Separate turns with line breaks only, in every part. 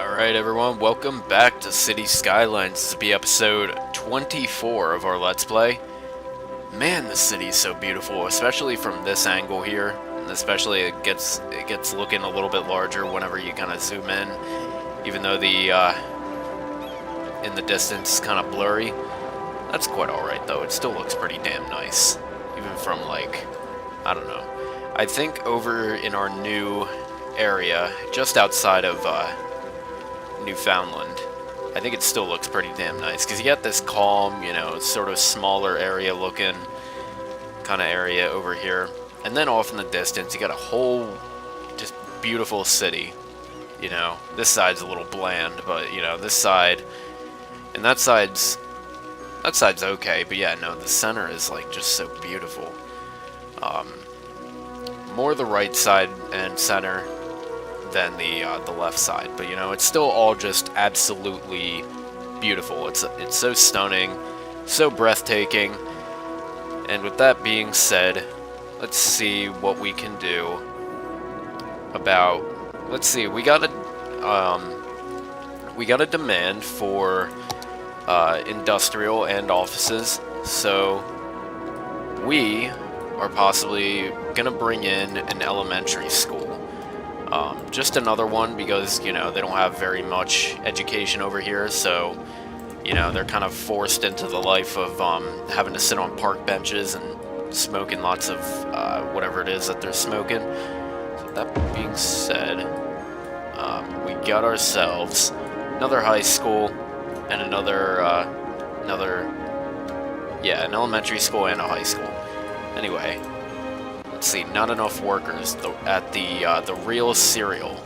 Alright everyone, welcome back to City Skylines. This will be episode 24 of our Let's Play. Man, the city is so beautiful, especially from this angle here. And especially it gets looking a little bit larger whenever you kind of zoom in. Even though the in the distance is kind of blurry. That's quite alright though, it still looks pretty damn nice. Even from like, I don't know. I think over in our new area, just outside of Newfoundland, I think it still looks pretty damn nice, because you got this calm, you know, sort of smaller area looking kind of area over here, and then off in the distance you got a whole just beautiful city. You know, this side's a little bland, but you know, this side and that side's okay, but yeah, no, the center is like just so beautiful. More the right side and center than the left side, but you know, it's still all just absolutely beautiful. It's so stunning, so breathtaking. And with that being said, let's see what we can do about. Let's see, we got a demand for industrial and offices, so we are possibly gonna bring in an elementary school. Just another one because, you know, they don't have very much education over here, so, you know, they're kind of forced into the life of having to sit on park benches and smoking lots of whatever it is that they're smoking. So that being said, we got ourselves another high school and an elementary school and a high school. Anyway, let's see, not enough workers at the real cereal.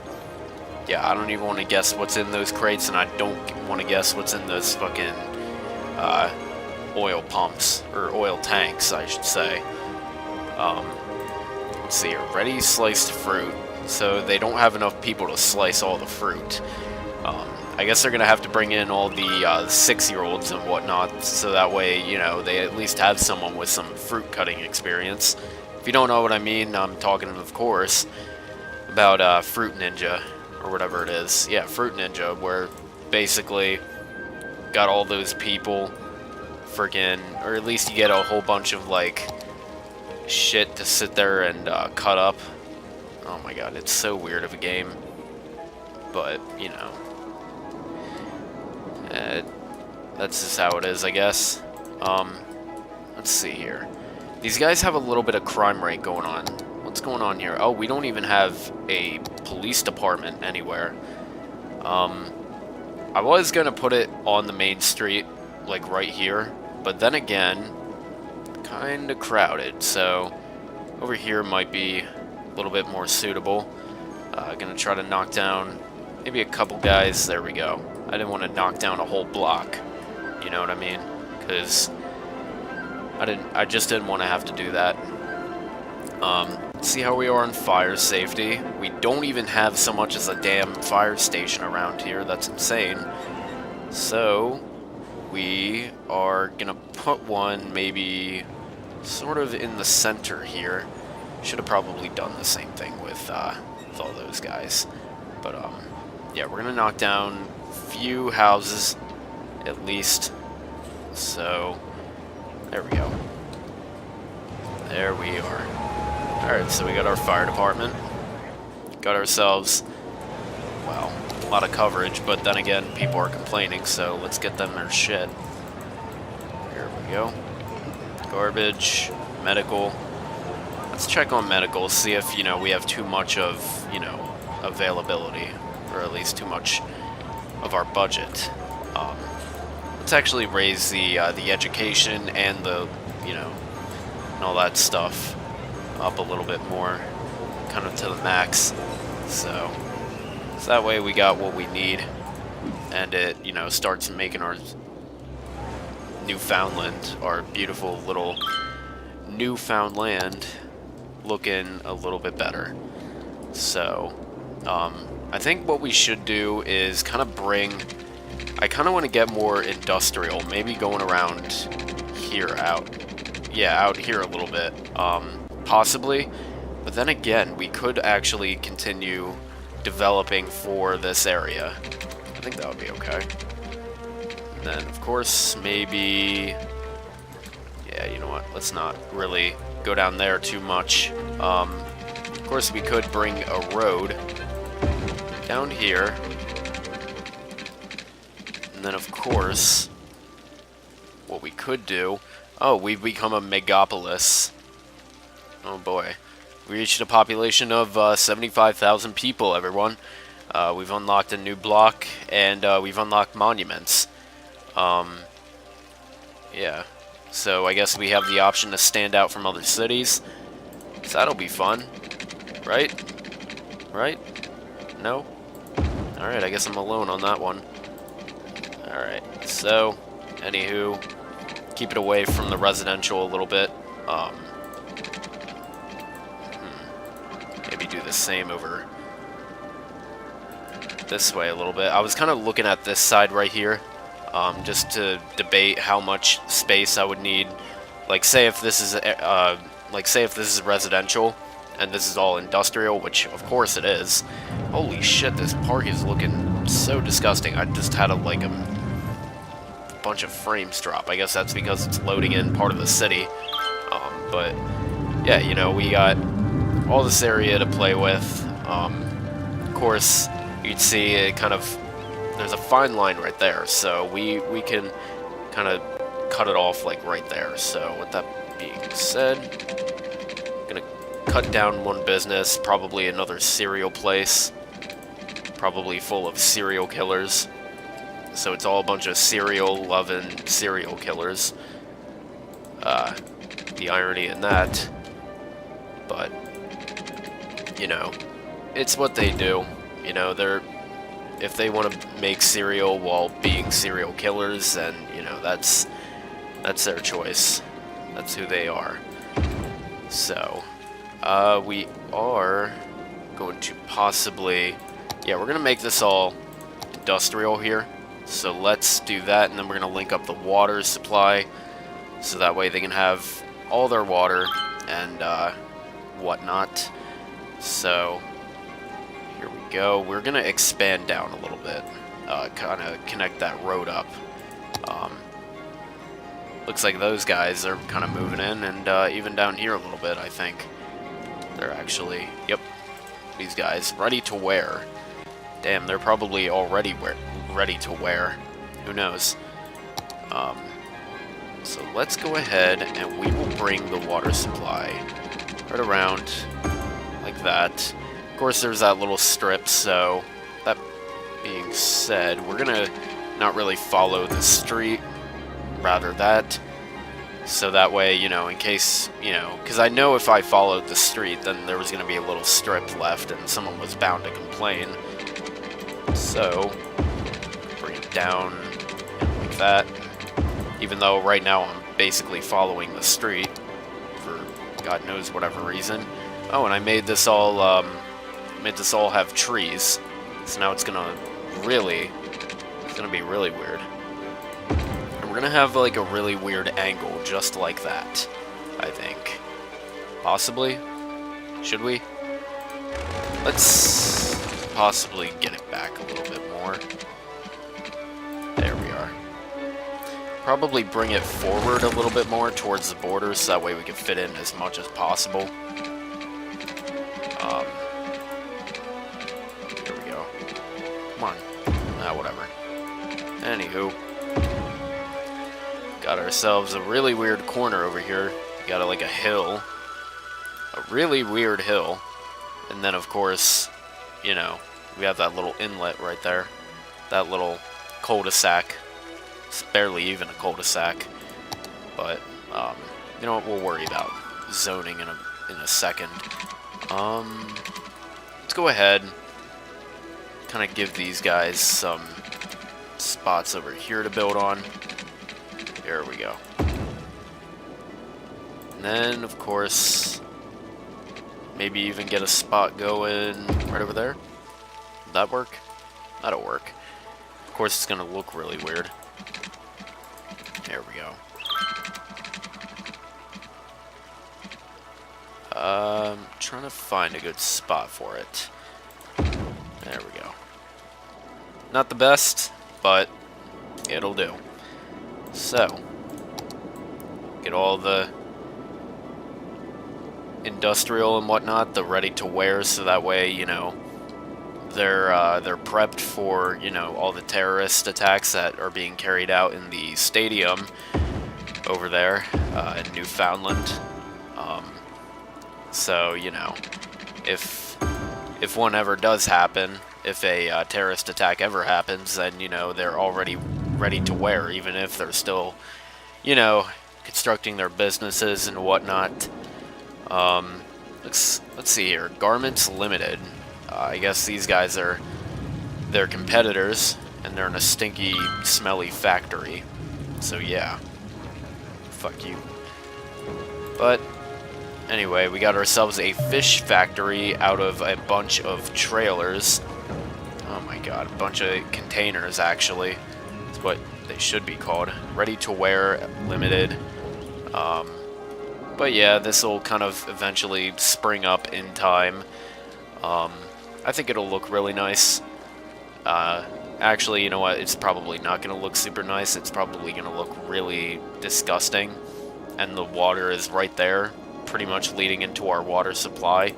Yeah, I don't even want to guess what's in those crates, and I don't want to guess what's in those fucking oil pumps, or oil tanks, I should say. Let's see here, ready sliced fruit. So they don't have enough people to slice all the fruit. I guess they're gonna have to bring in all the 6-year-olds and whatnot, so that way, you know, they at least have someone with some fruit cutting experience. If you don't know what I mean, I'm talking, of course, about Fruit Ninja, or whatever it is. Yeah, Fruit Ninja, where basically got all those people freaking, or at least you get a whole bunch of, like, shit to sit there and cut up. Oh my god, it's so weird of a game. But, you know, that's just how it is, I guess. Let's see here. These guys have a little bit of crime rate going on. What's going on here? Oh, we don't even have a police department anywhere. I was gonna put it on the main street, like right here, but then again, kinda crowded, so over here might be a little bit more suitable. Gonna try to knock down maybe a couple guys. There we go. I didn't want to knock down a whole block, you know what I mean? Because I just didn't want to have to do that. See how we are on fire safety. We don't even have so much as a damn fire station around here. That's insane. So we are gonna put one maybe sort of in the center here. Should have probably done the same thing with all those guys. But yeah, we're gonna knock down a few houses at least. So there we go. There we are. Alright, so we got our fire department. Got ourselves, well, a lot of coverage, but then again, people are complaining, so let's get them their shit. Here we go. Garbage, medical. Let's check on medical, see if, you know, we have too much of, you know, availability, or at least too much of our budget. Let's actually raise the education and the, you know, and all that stuff up a little bit more, kind of to the max. So that way we got what we need, and it, you know, starts making our Newfoundland, our beautiful little Newfoundland, looking a little bit better. So I think what we should do is kind of I kind of want to get more industrial, maybe going around here out here a little bit, possibly. But then again, we could actually continue developing for this area. I think that would be okay. And then, of course, maybe... Yeah, you know what? Let's not really go down there too much. Of course, we could bring a road down here. And then, of course, what we could do... Oh, we've become a megapolis. Oh, boy. We reached a population of 75,000 people, everyone. We've unlocked a new block, and we've unlocked monuments. Yeah. So I guess we have the option to stand out from other cities. So that'll be fun. Right? Right? No? Alright, I guess I'm alone on that one. Alright, so, anywho, keep it away from the residential a little bit. Maybe do the same over this way a little bit. I was kind of looking at this side right here, just to debate how much space I would need. Like, say if this is residential and this is all industrial, which of course it is. Holy shit, this park is looking so disgusting. I just had a bunch of frames drop. I guess that's because it's loading in part of the city. But yeah, you know, we got all this area to play with. Of course, you'd see it kind of, there's a fine line right there, so we can kind of cut it off like right there. So with that being said, I'm gonna cut down one business, probably another cereal place, probably full of serial killers. So it's all a bunch of cereal-loving serial killers. The irony in that, but you know, it's what they do. You know, if they want to make cereal while being serial killers, then, you know, that's their choice. That's who they are. So, we are going to possibly... Yeah, we're going to make this all industrial here. So let's do that, and then we're going to link up the water supply, so that way they can have all their water and whatnot. So... Here we go. We're going to expand down a little bit, kind of connect that road up. Looks like those guys are kind of moving in, and even down here a little bit, I think. They're actually, yep, these guys, ready to wear. Damn, they're probably already ready to wear. Who knows? So let's go ahead, and we will bring the water supply right around like that. Of course, there's that little strip, so that being said, we're gonna not really follow the street, rather that, so that way, you know, in case, you know, because I know if I followed the street, then there was gonna be a little strip left, and someone was bound to complain. So, bring it down like that, even though right now I'm basically following the street, for God knows whatever reason. Oh, and I made this all, have trees, so now it's gonna be really weird. And we're gonna have like a really weird angle, just like that, I think. Possibly? Should we? Let's possibly get it back a little bit more. There we are. Probably bring it forward a little bit more towards the border, so that way we can fit in as much as possible. Come on. Whatever. Anywho. Got ourselves a really weird corner over here. Got like a hill. A really weird hill. And then, of course, you know, we have that little inlet right there. That little cul-de-sac. It's barely even a cul-de-sac. But, you know what, we'll worry about zoning in a second. Let's go ahead. Kind of give these guys some spots over here to build on. There we go. And then, of course, maybe even get a spot going right over there. Would that work? That'll work. Of course, it's going to look really weird. There we go. Trying to find a good spot for it. There we go. Not the best, but it'll do. So, get all the industrial and whatnot, the ready-to-wear, so that way, you know, they're prepped for, you know, all the terrorist attacks that are being carried out in the stadium over there in Newfoundland. So, you know, if one ever does happen, if a terrorist attack ever happens, then, you know, they're already ready to wear, even if they're still, you know, constructing their businesses and whatnot. Let's see here. Garments Limited. I guess these guys are their competitors, and they're in a stinky, smelly factory. So yeah. Fuck you. But anyway, we got ourselves a fish factory out of a bunch of trailers. Oh my god, a bunch of containers, actually. That's what they should be called. Ready to wear limited. But yeah, this will kind of eventually spring up in time. I think it'll look really nice. Actually, you know what? It's probably not going to look super nice. It's probably going to look really disgusting. And the water is right there, pretty much leading into our water supply.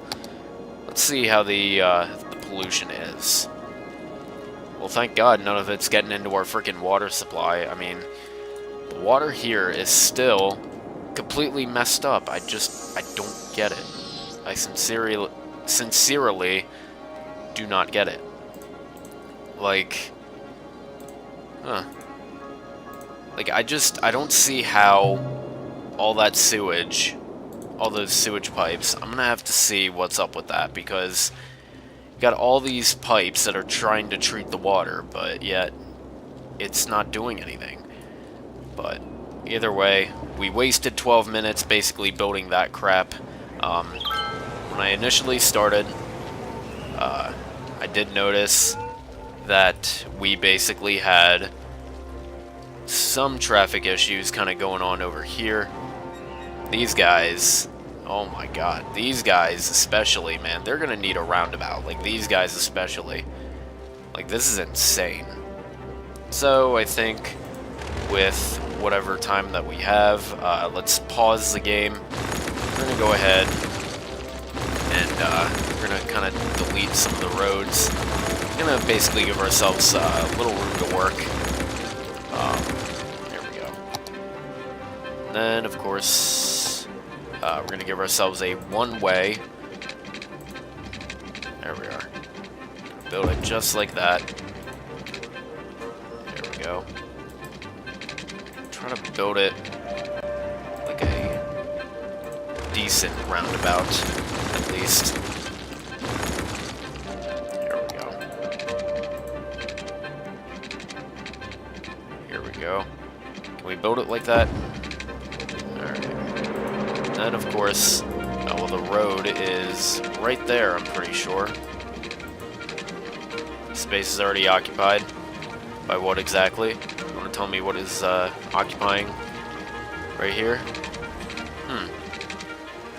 Let's see how the pollution is. Well, thank God none of it's getting into our freaking water supply. I mean, the water here is still completely messed up. I don't get it. I sincerely do not get it. Like, like, I don't see how all that sewage, all those sewage pipes, I'm gonna have to see what's up with that, because you got all these pipes that are trying to treat the water, but yet it's not doing anything. But either way, we wasted 12 minutes basically building that crap. When I initially started, I did notice that we basically had some traffic issues kind of going on over here. These guys, oh my god, these guys especially, man, they're gonna need a roundabout. Like, these guys especially. Like, this is insane. So, I think with whatever time that we have, let's pause the game. We're gonna go ahead and we're gonna kind of delete some of the roads. We're gonna basically give ourselves a little room to work. There we go. And then, of course, we're gonna give ourselves a one-way. There we are. Build it just like that. There we go. Trying to build it like a decent roundabout, at least. Here we go. Here we go. Can we build it like that? Alright. Then, of course, well, the road is right there, I'm pretty sure. Space is already occupied. By what exactly? You want to tell me what is occupying right here?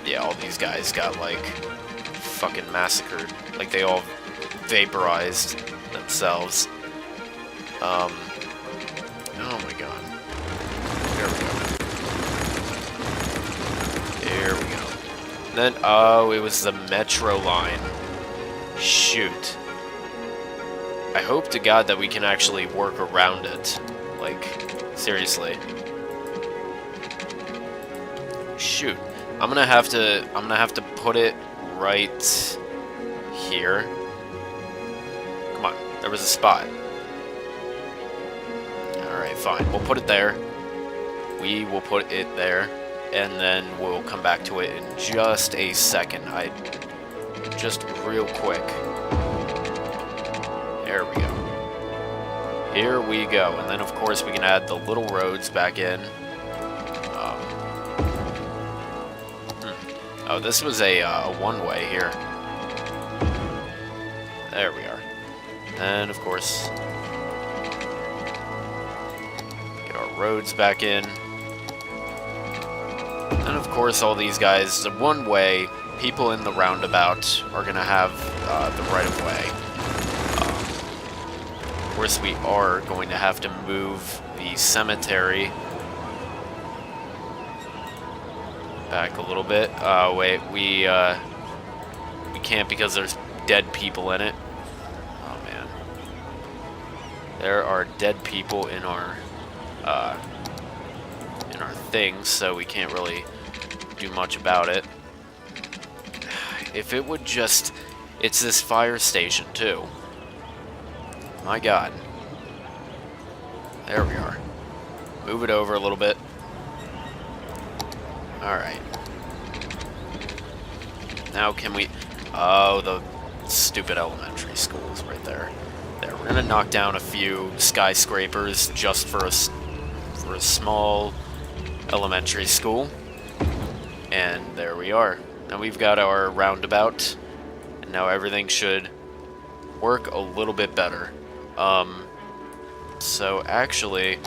Yeah, all these guys got, like, fucking massacred. Like, they all vaporized themselves. Oh my god. There we go. There we go. And then, oh, it was the metro line. Shoot. I hope to God that we can actually work around it. Like, seriously. Shoot. I'm gonna have to put it right here. Come on, there was a spot. Alright, fine. We'll put it there. We will put it there. And then we'll come back to it in just a second. Just real quick. There we go. Here we go. And then, of course, we can add the little roads back in. Oh, this was a one-way here. There we are. And, of course, get our roads back in. And, of course, all these guys, the one-way, people in the roundabout are going to have the right-of-way. course, we are going to have to move the cemetery back a little bit. Wait, we can't because there's dead people in it. Oh man, there are dead people in our things, so we can't really do much about it. If it would just, it's this fire station too. My God. There we are. Move it over a little bit. Alright. Now can we... Oh, the stupid elementary schools right there. There, we're gonna knock down a few skyscrapers just for a small elementary school. And there we are. Now we've got our roundabout. And now everything should work a little bit better. So actually,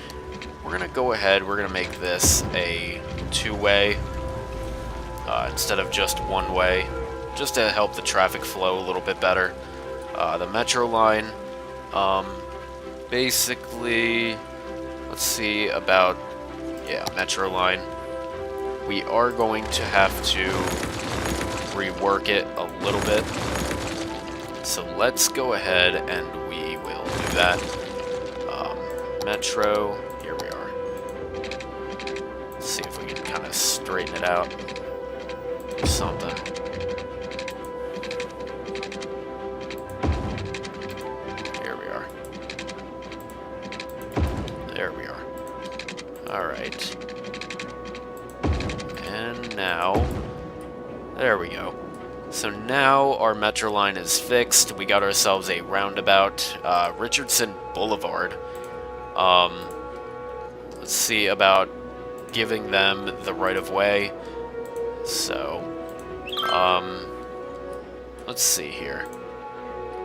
we're gonna go ahead, we're gonna make this a two-way instead of just one-way, just to help the traffic flow a little bit better. The metro line, basically, let's see about, yeah, metro line. We are going to have to rework it a little bit. So let's go ahead and we will do that. Metro, here we are. Let's see if we can kind of straighten it out. Something. Here we are. There we are. Alright. And now, there we go. So now our metro line is fixed. We got ourselves a roundabout, Richardson Boulevard. Let's see about giving them the right of way. So, let's see here.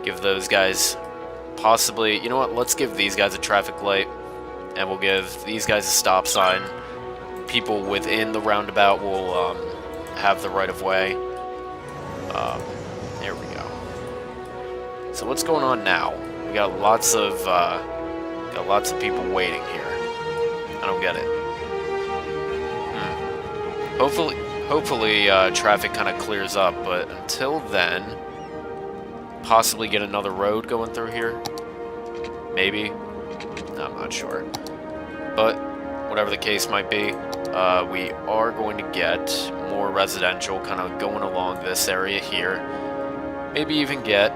Give those guys possibly, you know what, let's give these guys a traffic light, and we'll give these guys a stop sign. People within the roundabout will, have the right of way. There we go. So what's going on now? We got lots of people waiting here. I don't get it. Hopefully traffic kind of clears up, but until then, possibly get another road going through here. Maybe. I'm not sure. But whatever the case might be, we are going to get more residential kind of going along this area here. Maybe even get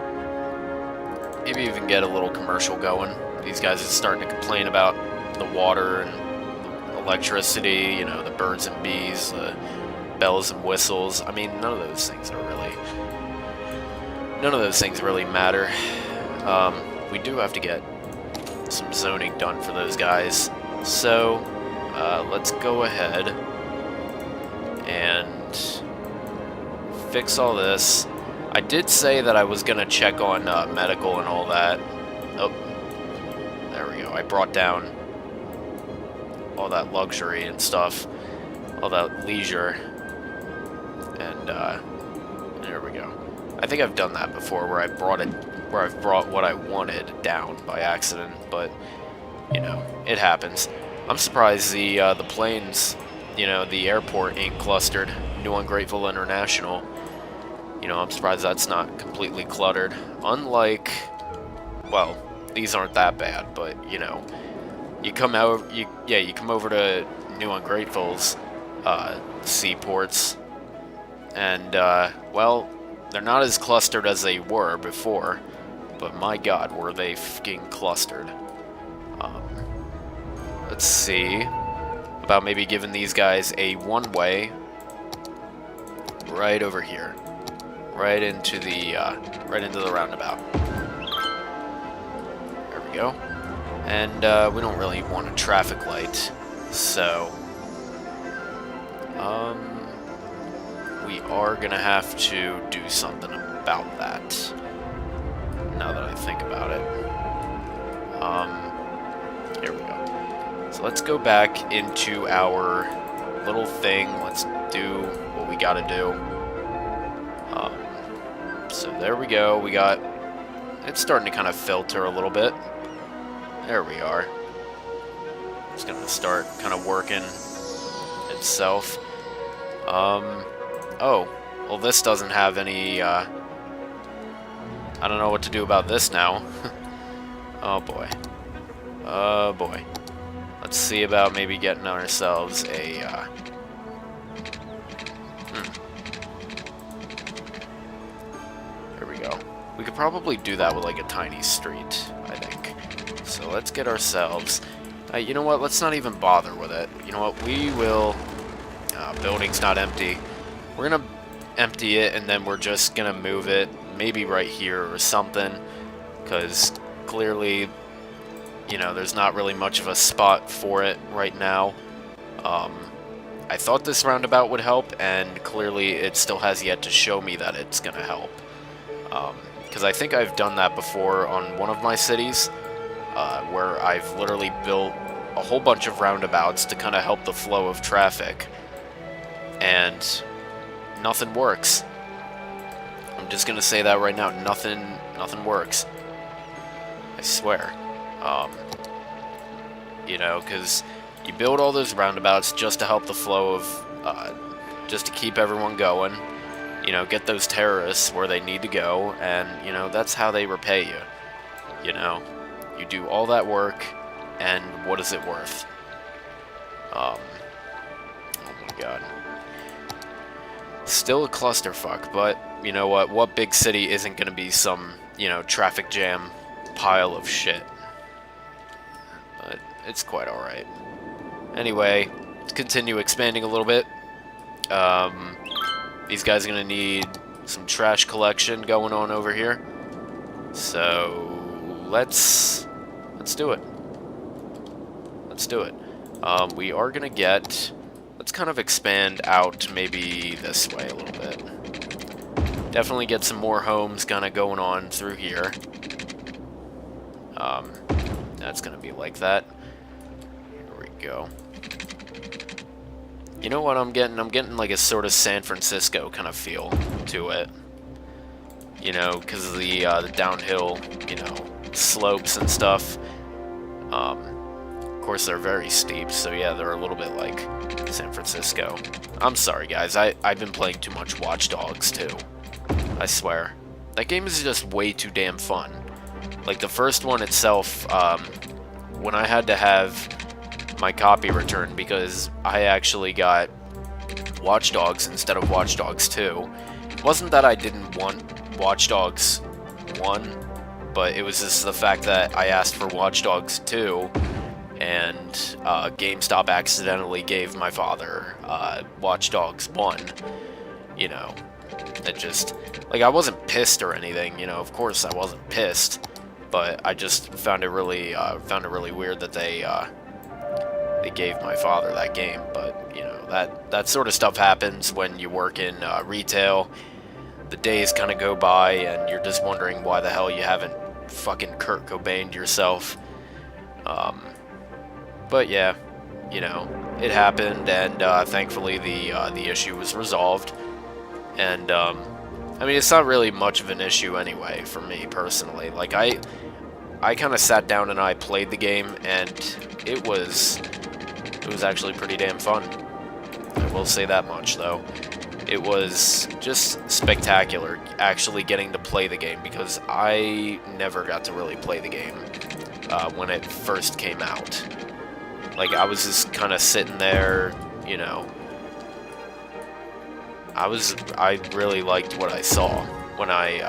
a little commercial going. These guys are starting to complain about the water and electricity, you know, the birds and bees, the bells and whistles. I mean, none of those things really matter. We do have to get some zoning done for those guys. So, let's go ahead and fix all this. I did say that I was going to check on medical and all that. Oh, there we go. I brought down all that luxury and stuff, all that leisure, and there we go. I think I've done that before, where I've brought what I wanted down by accident, but you know, it happens. I'm surprised the planes, you know, the airport ain't clustered. New Ungrateful International. You know, I'm surprised that's not completely cluttered. Unlike, well, these aren't that bad, but you know, you come over to New Ungrateful's seaports, and well, they're not as clustered as they were before, but my God, were they fucking clustered. Let's see about maybe giving these guys a one-way right over here, right into the roundabout. There we go. And we don't really want a traffic light, so we are gonna have to do something about that. Now that I think about it, here we go. So let's go back into our little thing. Let's do what we gotta do. So there we go. We got, it's starting to kind of filter a little bit. There we are. It's gonna start kind of working itself. Oh, well, this doesn't have any, I don't know what to do about this now. Oh boy. Oh boy. Let's see about maybe getting ourselves a, Here we go. We could probably do that with like a tiny street, I think. So let's get ourselves... you know what? Let's not even bother with it. You know what? We will... building's not empty. We're gonna empty it, and then we're just gonna move it maybe right here or something, because clearly, you know, there's not really much of a spot for it right now. I thought this roundabout would help, and clearly it still has yet to show me that it's gonna help. Because I think I've done that before on one of my cities, where I've literally built a whole bunch of roundabouts to kind of help the flow of traffic, and nothing works. I'm just gonna say that right now. Nothing works. I swear. You know, because you build all those roundabouts just to help the flow of, just to keep everyone going. You know, get those terrorists where they need to go, and, you know, that's how they repay you. You know, you do all that work, and what is it worth? Oh my god. Still a clusterfuck, but, you know what big city isn't gonna be some, you know, traffic jam pile of shit? But it's quite alright. Anyway, let's continue expanding a little bit. These guys are gonna need some trash collection going on over here. So let's do it. Let's do it. We are gonna get... Let's kind of expand out maybe this way a little bit. Definitely get some more homes kind of going on through here. That's gonna be like that. Here we go. You know what I'm getting? I'm getting like a sort of San Francisco kind of feel to it. You know, because of the downhill, you know, slopes and stuff. Of course, they're very steep, so yeah, they're a little bit like San Francisco. I'm sorry, guys. I've been playing too much Watch Dogs, too. I swear. That game is just way too damn fun. Like, the first one itself, when I had to have my copy returned because I actually got Watch Dogs instead of Watch Dogs 2. It wasn't that I didn't want Watch Dogs 1, but it was just the fact that I asked for Watch Dogs 2, and GameStop accidentally gave my father Watch Dogs 1. You know, it just... Like, I wasn't pissed or anything, you know, of course I wasn't pissed, but I just found it really weird that they gave my father that game. But, you know, that sort of stuff happens when you work in retail. The days kind of go by, and you're just wondering why the hell you haven't fucking Kurt Cobain'd yourself. But yeah, you know, it happened, and thankfully the issue was resolved. And I mean, it's not really much of an issue anyway for me personally. Like, I kind of sat down and I played the game, and it was actually pretty damn fun. I will say that much, though. It was just spectacular actually getting to play the game, because I never got to really play the game when it first came out. Like, I was just kind of sitting there, you know. I really liked what I saw when I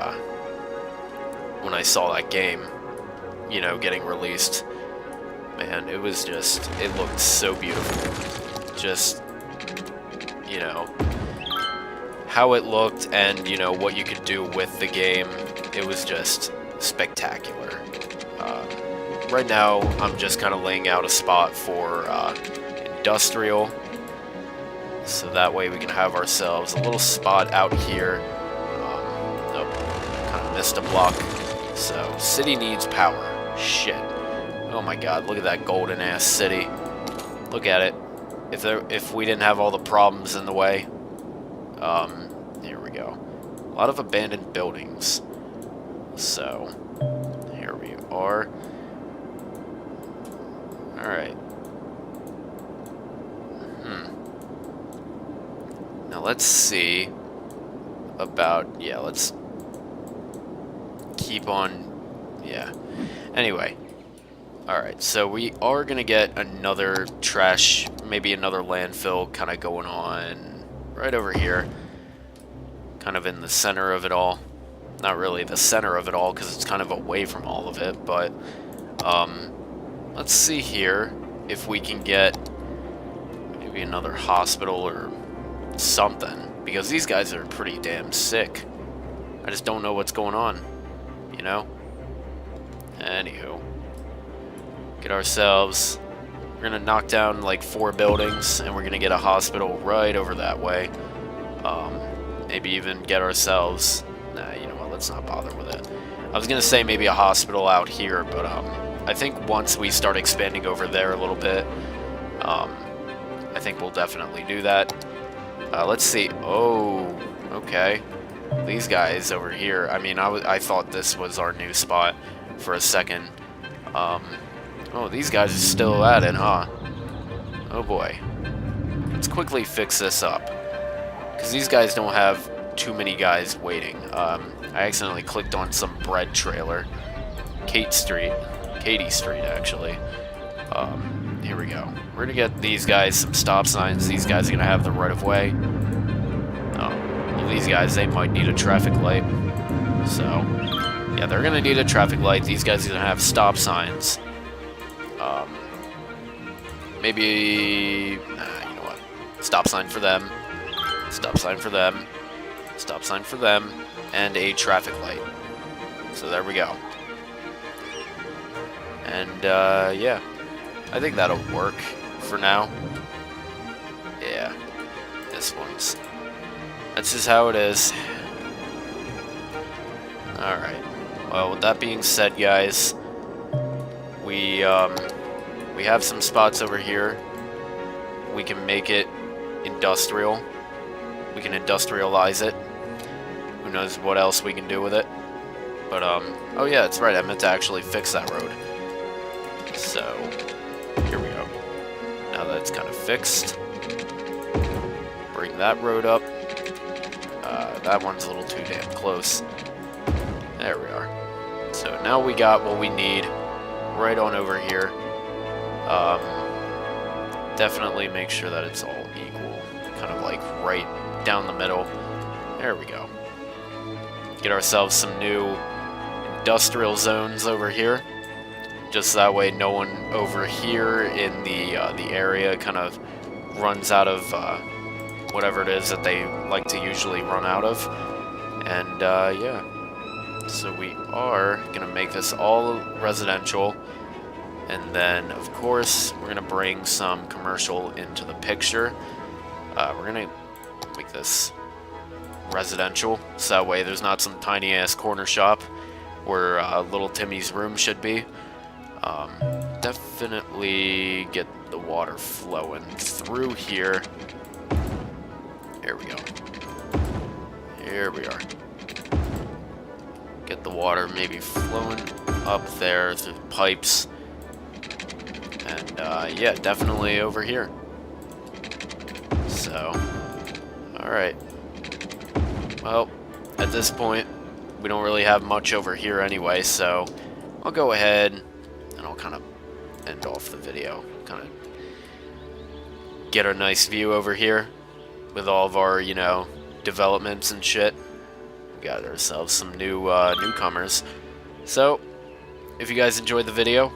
saw that game, you know, getting released. Man, it was just, it looked so beautiful. Just, you know, how it looked and, you know, what you could do with the game, it was just spectacular. Right now, I'm just kind of laying out a spot for industrial, so that way we can have ourselves a little spot out here. Nope, kind of missed a block. So, city needs power. Shit. Oh my god, look at that golden ass city. Look at it. If we didn't have all the problems in the way. Here we go. A lot of abandoned buildings. So, here we are. Alright. Now let's see about... Yeah, let's keep on... Yeah. Anyway. Alright, so we are going to get another trash, maybe another landfill kind of going on right over here. Kind of in the center of it all. Not really the center of it all because it's kind of away from all of it, but let's see here if we can get maybe another hospital or something, because these guys are pretty damn sick. I just don't know what's going on, you know? Anywho, get ourselves, we're gonna knock down like 4 buildings and we're gonna get a hospital right over that way. Maybe even get ourselves, nah, you know what, let's not bother with it. I was gonna say maybe a hospital out here, but I think once we start expanding over there a little bit, I think we'll definitely do that. Let's see. Oh, okay. These guys over here. I mean, I thought this was our new spot for a second. Oh, these guys are still at it, huh? Oh boy. Let's quickly fix this up, because these guys don't have too many guys waiting. I accidentally clicked on some bread trailer. Katie Street, actually. Here we go. We're gonna get these guys some stop signs. These guys are gonna have the right of way. Well, these guys, they might need a traffic light. So, yeah, they're gonna need a traffic light. These guys are gonna have stop signs. Maybe, you know what? Stop sign for them. Stop sign for them. Stop sign for them. And a traffic light. So there we go. And, yeah. I think that'll work for now. Yeah. That's just how it is. Alright. Well, with that being said, guys, we have some spots over here. We can make it industrial. We can industrialize it. Who knows what else we can do with it. But, oh yeah, that's right. I meant to actually fix that road. So, here we go. Now that it's kind of fixed, bring that road up. That one's a little too damn close. There we are. So now we got what we need right on over here. Definitely make sure that it's all equal. Kind of like right down the middle. There we go. Get ourselves some new industrial zones over here. Just that way no one over here in the area kind of runs out of whatever it is that they like to usually run out of. And yeah, so we are gonna make this all residential, and then of course we're gonna bring some commercial into the picture. We're gonna make this residential, so that way there's not some tiny ass corner shop where little Timmy's room should be. Definitely get the water flowing through here. Here we go. Here we are. Get the water maybe flowing up there through the pipes. And yeah, definitely over here. So, alright. Well, at this point, we don't really have much over here anyway, so I'll go ahead and I'll kind of end off the video. Kind of get a nice view over here with all of our, you know, developments and shit. We got ourselves some new newcomers. So, if you guys enjoyed the video,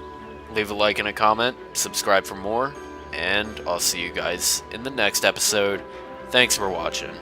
leave a like and a comment, subscribe for more, and I'll see you guys in the next episode. Thanks for watching.